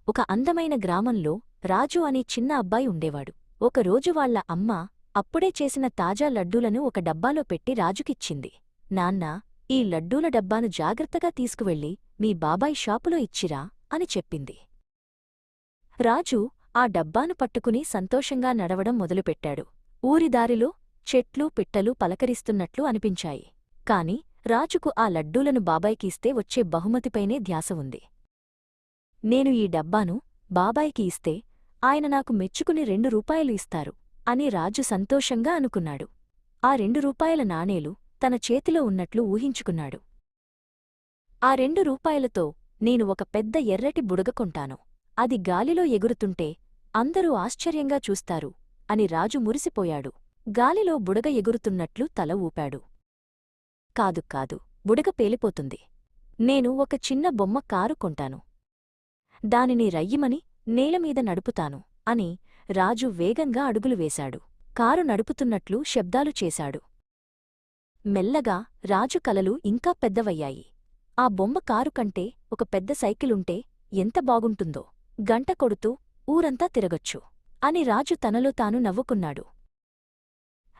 ఒక అందమైన గ్రామంలో రాజు అనే చిన్న అబ్బాయి ఉండేవాడు. ఒకరోజు వాళ్ళ అమ్మ అప్పుడే చేసిన తాజా లడ్డూలను ఒక డబ్బాలో పెట్టి రాజుకిచ్చింది. నాన్నా, ఈ లడ్డూల డబ్బాను జాగ్రత్తగా తీసుకువెళ్ళి మీ బాబాయ్ షాపులో ఇచ్చిరా అని చెప్పింది. రాజు ఆ డబ్బాను పట్టుకుని సంతోషంగా నడవడం మొదలుపెట్టాడు. ఊరిదారిలో చెట్లు పిట్టలు పలకరిస్తున్నట్లు అనిపించాయి. కాని రాజుకు ఆ లడ్డూలను బాబాయ్కి ఇస్తే వచ్చే బహుమతిపైనే ధ్యాస ఉంది. నేను ఈ డబ్బాను బాబాయికి ఇస్తే ఆయన నాకు మెచ్చుకుని 2 రూపాయలు ఇస్తారు అని రాజు సంతోషంగా అనుకున్నాడు. ఆ 2 రూపాయల నాణేలు తన చేతిలో ఉన్నట్లు ఊహించుకున్నాడు. ఆ 2 రూపాయలతో నేను ఒక పెద్ద ఎర్రటి బుడగ కొంటాను. అది గాలిలో ఎగురుతుంటే అందరూ ఆశ్చర్యంగా చూస్తారు అని రాజు మురిసిపోయాడు. గాలిలో బుడగ ఎగురుతున్నట్లు తల ఊపాడు. కాదు కాదు, బుడగ పేలిపోతుంది. నేను ఒక చిన్న బొమ్మ కారు కొంటాను. దానిని రయ్యిమని నేలమీద నడుపుతాను అని రాజు వేగంగా అడుగులు వేశాడు. కారు నడుపుతున్నట్లు శబ్దాలు చేశాడు. మెల్లగా రాజు కలలు ఇంకా పెద్దవయ్యాయి. ఆ బొమ్మ కారు కంటే ఒక పెద్ద సైకిలుంటే ఎంత బాగుంటుందో, గంట కొడుతూ ఊరంతా తిరగొచ్చు అని రాజు తనలో తాను నవ్వుకున్నాడు.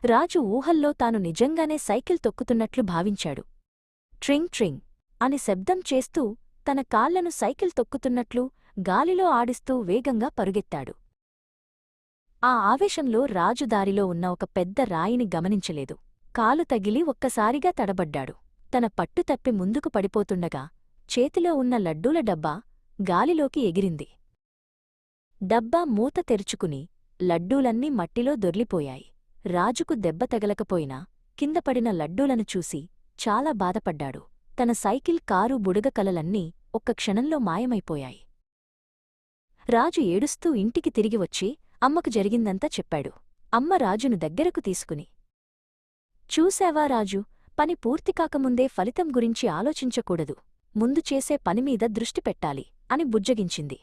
రాజు ఊహల్లో తాను నిజంగానే సైకిల్ తొక్కుతున్నట్లు భావించాడు. ట్రింగ్ ట్రింగ్ అని శబ్దం చేస్తూ తన కాళ్లను సైకిల్ తొక్కుతున్నట్లు గాలిలో ఆడిస్తూ వేగంగా పరుగెత్తాడు. ఆ ఆవేశంలో రాజు దారిలో ఉన్న ఒక పెద్ద రాయిని గమనించలేదు. కాలు తగిలి ఒక్కసారిగా తడబడ్డాడు. తన పట్టు తప్పి ముందుకు పడిపోతుండగా చేతిలో ఉన్న లడ్డూల డబ్బా గాలిలోకి ఎగిరింది. డబ్బా మూత తెరుచుకుని లడ్డూలన్నీ మట్టిలో దొర్లిపోయాయి. రాజుకు దెబ్బ తగలకపోయినా కిందపడిన లడ్డూలను చూసి చాలా బాధపడ్డాడు. తన సైకిల్ కారు బుడగ కలలన్నీ ఒక్క క్షణంలో మాయమైపోయాయి. రాజు ఏడుస్తూ ఇంటికి తిరిగి వచ్చి అమ్మకు జరిగిందంతా చెప్పాడు. అమ్మ రాజును దగ్గరకు తీసుకుని, చూశావా రాజు, పని పూర్తికాకముందే ఫలితం గురించి ఆలోచించకూడదు, ముందు చేసే పనిమీద దృష్టి పెట్టాలి అని బుజ్జగించింది.